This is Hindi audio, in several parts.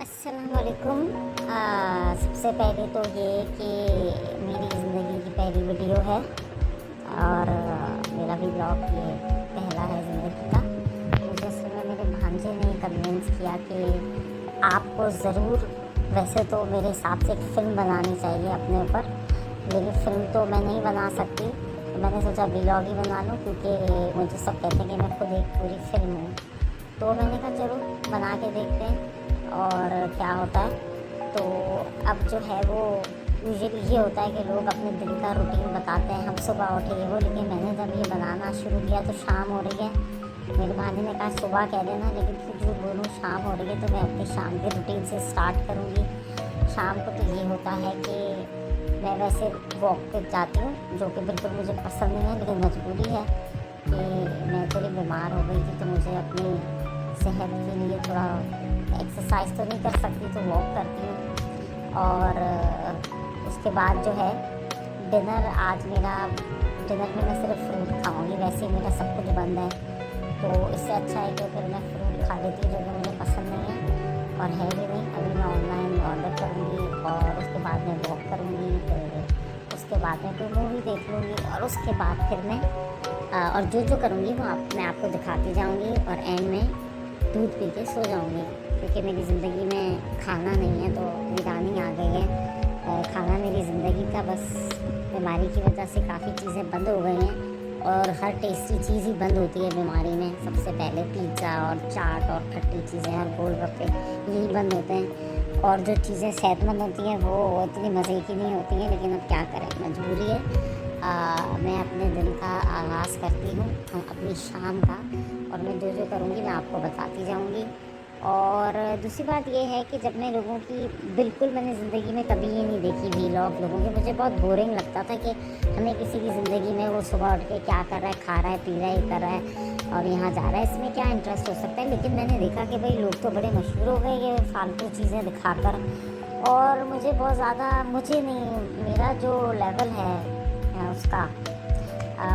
अस्सलामुअलैकुम। सबसे पहले तो ये कि मेरी ज़िंदगी की पहली वीडियो है और मेरा भी ब्लॉग ये पहला है ज़िंदगी का। मुझे असल में मेरे भांजे ने कन्विंस किया कि आपको ज़रूर, वैसे तो मेरे हिसाब से एक फ़िल्म बनानी चाहिए अपने ऊपर, लेकिन फ़िल्म तो मैं नहीं बना सकती, तो मैंने सोचा व्लॉग ही बना लूँ, क्योंकि मुझे सब कहते हैं कि मैं खुद एक पूरी फ़िल्म हूँ। तो मैंने कहा चलो बना के देखते हैं और क्या होता है। तो अब जो है वो यूजुअली ये होता है कि लोग अपने दिन का रूटीन बताते हैं, हम सुबह उठे ये वो, लेकिन मैंने जब ये बनाना शुरू किया तो शाम हो रही है। मेरे भाई ने कहा सुबह कह देना, लेकिन फिर जो बोलूँ शाम हो रही है, तो मैं अपनी शाम के रूटीन से स्टार्ट करूँगी। शाम को तो ये होता है कि मैं वैसे वॉक पे जाती हूँ, जो कि बिल्कुल मुझे पसंद नहीं है, लेकिन मजबूरी है कि मैं थोड़ी बीमार हो गई थी, तो मुझे अपनी सेहत के लिए थोड़ा एक्सरसाइज तो नहीं कर सकती, तो वॉक करती हूँ। और उसके बाद जो है डिनर, आज मेरा डिनर में मैं सिर्फ फ्रूट खाऊंगी, वैसे ही मेरा सब कुछ बंद है, तो इससे अच्छा है कि फिर मैं फ्रूट खा लेती हूँ, जो कि मुझे पसंद नहीं है और है भी नहीं। अभी मैं ऑनलाइन ऑर्डर करूँगी और उसके बाद मैं वॉक करूँगी, फिर उसके बाद मैं कोई मूवी देख लूँगी और उसके बाद फिर मैं और जो करूँगी वो मैं आपको दिखाती जाऊँगी और एंड में दूध पी के सो जाऊँगी, क्योंकि मेरी ज़िंदगी में खाना नहीं है तो वीरानी आ गई है। खाना मेरी ज़िंदगी का बस बीमारी की वजह से काफ़ी चीज़ें बंद हो गई हैं और हर टेस्टी चीज़ ही बंद होती है बीमारी में। सबसे पहले पिज़्ज़ा और चाट और खट्टी चीज़ें और गोलगप्पे यही बंद होते हैं, और जो चीज़ें सेहतमंद होती हैं वो इतनी मज़े की नहीं होती हैं, लेकिन अब क्या करें, मजबूरी है। मैं अपने दिन का आगाज़ करती हूँ अपनी शाम का, और मैं जो करूँगी मैं आपको बताती जाऊँगी। और दूसरी बात ये है कि जब मैं लोगों की, बिल्कुल मैंने ज़िंदगी में कभी ये नहीं देखी व्लॉग लोगों की, मुझे बहुत बोरिंग लगता था कि हमें किसी की ज़िंदगी में वो सुबह उठ के क्या कर रहा है, खा रहा है, पी रहा है, कर रहा है और यहाँ जा रहा है, इसमें क्या इंटरेस्ट हो सकता है। लेकिन मैंने देखा कि भाई लोग तो बड़े मशहूर हो गए ये फालतू चीज़ें दिखाकर, और मुझे बहुत ज़्यादा, मुझे नहीं, मेरा जो लेवल है उसका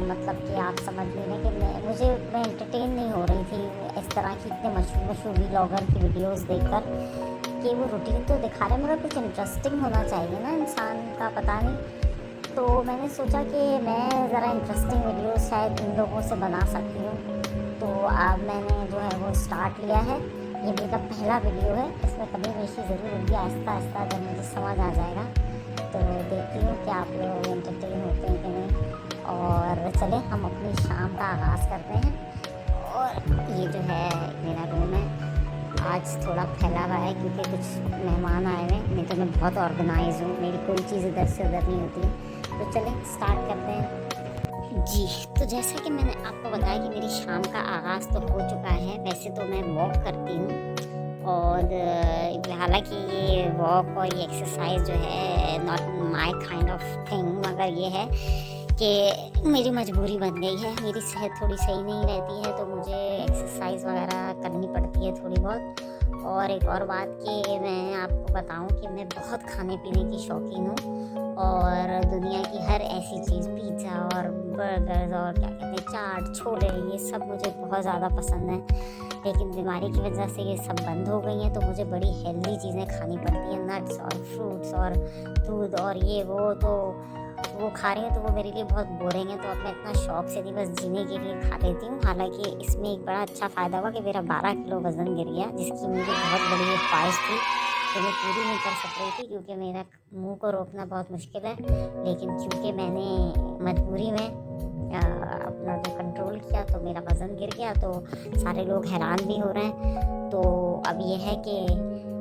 मतलब कि आप समझ लें कि मैं एंटरटेन नहीं हो रही थी इस तरह की इतने मशहूर व्लॉगर की वीडियोस देखकर, कि वो रूटीन तो दिखा रहे, मगर कुछ इंटरेस्टिंग होना चाहिए ना इंसान का, पता नहीं। तो मैंने सोचा कि मैं ज़रा इंटरेस्टिंग वीडियोस शायद इन लोगों से बना सकती हूँ, तो अब मैंने जो है वो स्टार्ट लिया है। ये मेरा पहला वीडियो है, इसमें कभी बेशी ज़रूर होगी, आहिस्ता आहिस्ता जब मुझे समझ आ जाएगा तो देखती हूँ कि आप लोग एंटरटेन होते हैं कि नहीं। और चले हम अपनी शाम का आगाज़ करते हैं। और ये जो है मेरा रूम है, आज थोड़ा फैला हुआ है क्योंकि कुछ मेहमान आए हुए हैं, नहीं तो मैं बहुत ऑर्गेनाइज हूँ, मेरी कोई चीज़ इधर से उधर नहीं होती है। तो चले स्टार्ट करते हैं जी। तो जैसा कि मैंने आपको बताया कि मेरी शाम का आगाज़ तो हो चुका है। वैसे तो मैं वॉक करती हूँ और हालांकि ये वॉक और ये एक्सरसाइज जो है not my kind of thing, मगर ये है कि मेरी मजबूरी बन गई है, मेरी सेहत थोड़ी सही नहीं रहती है, तो मुझे एक्सरसाइज वगैरह करनी पड़ती है थोड़ी बहुत। और एक और बात कि मैं आपको बताऊं कि मैं बहुत खाने पीने की शौकीन हूँ, और दुनिया की हर ऐसी चीज़, पिज़्ज़ा और बर्गर्स और क्या कहते हैं चाट, छोले, ये सब मुझे बहुत ज़्यादा पसंद है। लेकिन बीमारी की वजह से ये सब बंद हो गई हैं, तो मुझे बड़ी हेल्दी चीज़ें खानी पड़ती हैं, नट्स और फ्रूट्स और दूध और ये वो खा रही हूँ, तो वो मेरे लिए बहुत बोरिंग है। तो अब मैं इतना शौक से नहीं, बस जीने के लिए खा लेती हूँ। हालांकि इसमें एक बड़ा अच्छा फ़ायदा हुआ कि मेरा 12 किलो वज़न गिर गया, जिसकी मेरी बहुत बड़ी एक ख्वाहिश थी, तो मैं पूरी नहीं कर सक रही थी, क्योंकि मेरा मुंह को रोकना बहुत मुश्किल है। लेकिन क्योंकि मैंने मजबूरी में अपना जो कंट्रोल किया, तो मेरा वज़न गिर गया, तो सारे लोग हैरान भी हो रहे हैं। तो अब ये है कि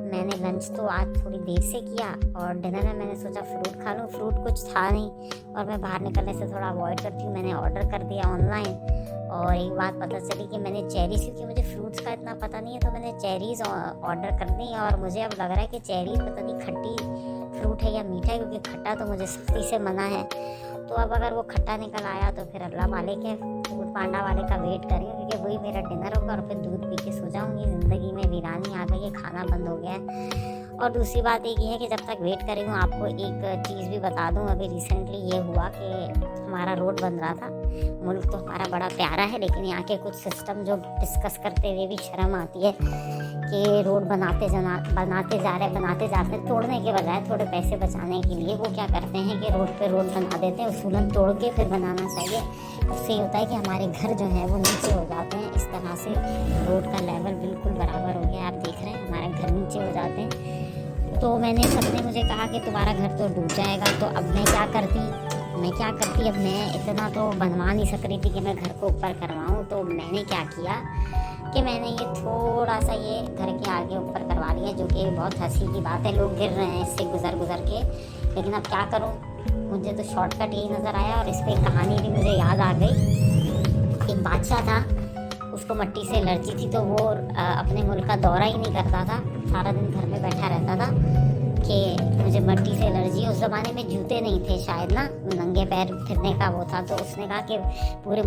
मैंने लंच तो आज थोड़ी देर से किया, और डिनर में मैंने सोचा फ्रूट खा लूँ, फ्रूट कुछ था नहीं, और मैं बाहर निकलने से थोड़ा अवॉइड करती हूँ, मैंने ऑर्डर कर दिया ऑनलाइन। और एक बात पता चली कि मैंने चेरीज़, क्योंकि मुझे फ्रूट्स का इतना पता नहीं है, तो मैंने चेरीज़ ऑर्डर कर दी, और मुझे अब लग रहा है कि चेरीज़ पता नहीं खट्टी फ्रूट है या मीठा है, क्योंकि खट्टा तो मुझे सख्ती से मना है। तो अब अगर वो खट्टा निकल आया तो फिर अल्लाह मालिक है, फूड पांडा वाले का वेट करिए, क्योंकि वही मेरा डिनर होगा, और फिर दूध पी के सो जाऊँगी। ज़िंदगी में वीरानी आ गई है, खाना बंद हो गया है। और दूसरी बात एक ये है कि जब तक वेट कर रही हूँ, आपको एक चीज़ भी बता दूँ, अभी रिसेंटली ये हुआ कि हमारा रोड बन रहा था, मुल्क तो हमारा बड़ा प्यारा है, लेकिन यहाँ के कुछ सिस्टम जो डिस्कस करते हुए भी शर्म आती है कि रोड बनाते जाते तोड़ने के बजाय थोड़े पैसे बचाने के लिए वो क्या करते हैं कि रोड पे रोड बना देते हैं, उसूलन तोड़ के फिर बनाना चाहिए। उससे ये होता है कि हमारे घर जो है वो नीचे हो जाते हैं। इस तरह से रोड का लेवल बिल्कुल बराबर हो गया। आप देख रहे हैं हमारे घर नीचे हो जाते हैं। तो सबने मुझे कहा कि तुम्हारा घर तो डूब जाएगा। तो अब मैं क्या करती, अब मैं इतना तो बनवा नहीं सक रही थी कि मैं घर को ऊपर करवाऊँ। तो मैंने क्या किया कि मैंने ये थोड़ा सा ये घर के आगे ऊपर करवा लिया, जो कि बहुत हंसी की बात है। लोग गिर रहे हैं इससे गुजर के, लेकिन अब क्या करूँ, मुझे तो शॉर्टकट यही नज़र आया। और इस पर कहानी भी मुझे याद आ गई। एक बादशाह था, उसको मिट्टी से एलर्जी थी, तो वो अपने मुल्क का दौरा ही नहीं करता था, सारा दिन घर में बैठा रहता था कि मुझे मिट्टी से एलर्जी है। उस ज़माने में जूते नहीं थे शायद ना, नंगे पैर फिरने का वो था। तो उसने कहा कि पूरे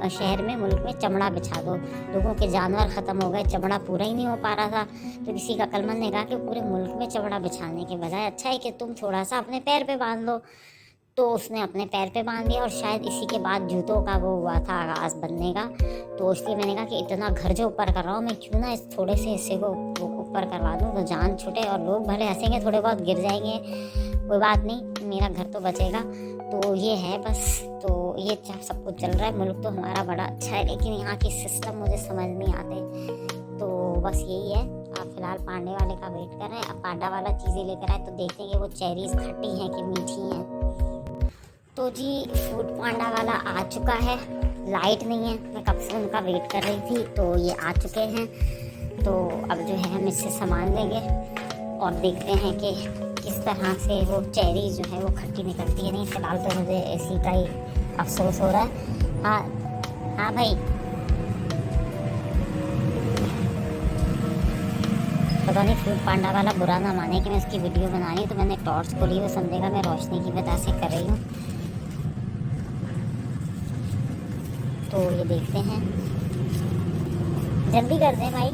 शहर में, मुल्क में चमड़ा बिछा दो। लोगों के जानवर ख़त्म हो गए, चमड़ा पूरा ही नहीं हो पा रहा था। तो किसी का अक्लमंद ने कहा कि पूरे मुल्क में चमड़ा बिछाने के बजाय अच्छा है कि तुम थोड़ा सा अपने पैर पे बांध लो। तो उसने अपने पैर पे बांध दिया, और शायद इसी के बाद जूतों का वो हुआ था आगाज़ बनने का। तो इसलिए मैंने कहा कि इतना घर जो ऊपर कर रहा हूँ मैं, क्यों ना इस थोड़े से हिस्से को ऊपर करवा दूँ, तो जान छूटे। और लोग भले हंसेंगे, थोड़े बहुत गिर जाएंगे, कोई बात नहीं, मेरा घर तो बचेगा। तो ये है बस। तो ये सब कुछ चल रहा है। मुल्क तो हमारा बड़ा अच्छा है, लेकिन यहाँ के सिस्टम मुझे समझ नहीं आते। तो बस यही है। आप फिलहाल पांडे वाले का वेट कर रहे हैं। अब पांडा वाला चीज़ें लेकर आए तो देखते हैं कि वो चेरीज खट्टी हैं कि मीठी हैं। तो जी फूड पांडा वाला आ चुका है। लाइट नहीं है, मैं कब से उनका वेट कर रही थी। तो ये आ चुके हैं। तो अब जो है हम इससे सामान लेंगे और देखते हैं कि किस तरह से वो चेरी जो है वो खट्टी निकलती है। नहीं, फिलहाल तो मुझे इसी का ही अफसोस हो रहा है। हाँ भाई, पता नहीं फूड पांडा वाला बुरा ना माने कि मैं उसकी वीडियो बना रही हूँ। तो मैंने टॉर्च खोली, वो समझेगा मैं रोशनी की वजह से कर रही हूँ। तो ये देखते हैं, जल्दी कर दें भाई।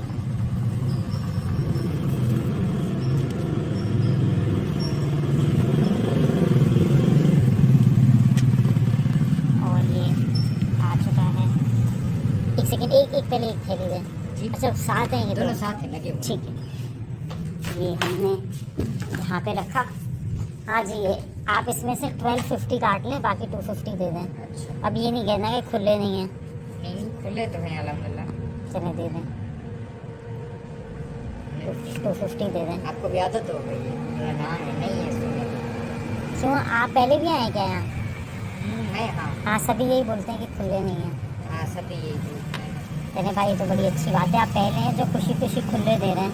और ये आ चुका है। एक सेकेंड, एक पहले एक थैली दें। अच्छा साथ हैं, ये दोनों साथ हैं लगे। ठीक है, ये हमने यहाँ पे रखा। हाँ जी, ये आप इसमें से 1250 काट लें, बाकी 250 दे दें। अच्छा। अब ये नहीं कहना कि खुले नहीं हैं। खुले तो हैं अल्हम्दुलिल्लाह। चले दे दें, 250 दे दें। आपको भी आदत हो गई है, नहीं है। क्यों, आप पहले भी आए क्या यहाँ? है। हाँ, सभी यही बोलते हैं कि खुले नहीं हैं। हाँ, सभी यही बोलते हैं। चले भाई, तो बड़ी अच्छी बात है। आप पहले हैं जो खुशी खुशी खुले दे रहे हैं,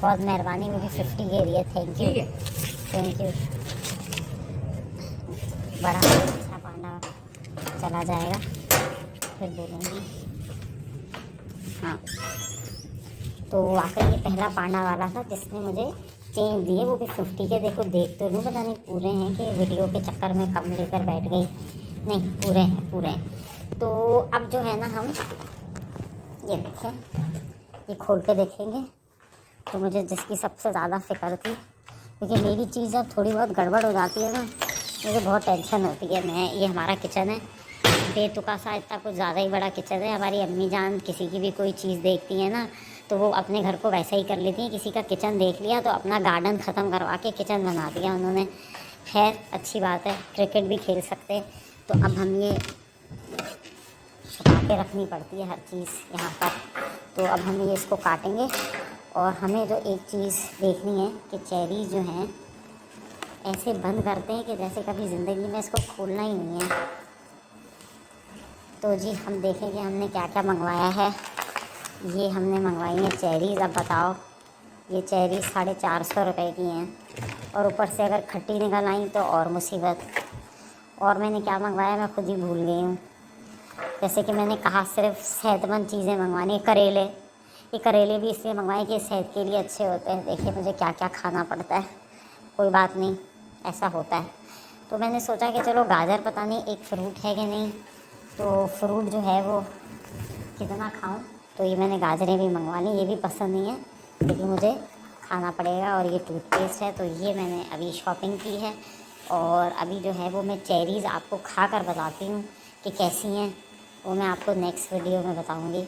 बहुत मेहरबानी। मुझे 50 के लिए थैंक यू। बड़ा अच्छा पांडा चला जाएगा, फिर बोलूँगी। हाँ, तो वाकई ये पहला पांडा वाला था जिसने मुझे चेंज दिए, वो भी 50 के। देखो देख तो लूँ, पता नहीं पूरे हैं कि वीडियो के चक्कर में कम लेकर बैठ गई। नहीं, पूरे हैं। तो अब जो है ना, हम ये देखें, ये खोल के देखेंगे। तो मुझे जिसकी सबसे ज़्यादा फिक्र थी, क्योंकि मेरी चीज़ जब थोड़ी बहुत गड़बड़ हो जाती है ना, मुझे बहुत टेंशन होती है। ये हमारा किचन है, बेतुका सा, इतना कुछ ज़्यादा ही बड़ा किचन है। हमारी अम्मी जान किसी की भी कोई चीज़ देखती है ना, तो वो अपने घर को वैसा ही कर लेती हैं। किसी का किचन देख लिया तो अपना गार्डन ख़त्म करवा के किचन बना दिया उन्होंने। खैर अच्छी बात है, क्रिकेट भी खेल सकते। तो अब हम ये छुपा के रखनी पड़ती है हर चीज़ यहाँ पर। तो अब हम ये इसको काटेंगे, और हमें जो एक चीज़ देखनी है कि चेरी जो हैं ऐसे बंद करते हैं कि जैसे कभी ज़िंदगी में इसको खोलना ही नहीं है। तो जी हम देखेंगे हमने क्या क्या मंगवाया है। ये हमने मंगवाई है चेरीज़। अब बताओ, ये चेरी 450 रुपये की हैं, और ऊपर से अगर खट्टी निकल आई तो और मुसीबत। और मैंने क्या मंगवाया मैं खुद ही भूल गई हूँ। जैसे कि मैंने कहा सिर्फ सेहतमंद चीज़ें मंगवानी। ये करेले भी इसलिए मंगवाए कि सेहत के लिए अच्छे होते हैं। देखिए मुझे क्या क्या खाना पड़ता है, कोई बात नहीं, ऐसा होता है। तो मैंने सोचा कि चलो गाजर, पता नहीं एक फ्रूट है कि नहीं, तो फ्रूट जो है वो कितना खाऊं। तो ये मैंने गाजरें भी मंगवा ली। ये भी पसंद नहीं है लेकिन मुझे खाना पड़ेगा। और ये टूथपेस्ट है, तो ये मैंने अभी शॉपिंग की है। और अभी जो है वो मैं चेरीज़ आपको खा कर बताती हूँ कि कैसी हैं, वो मैं आपको नेक्स्ट वीडियो में बताऊँगी।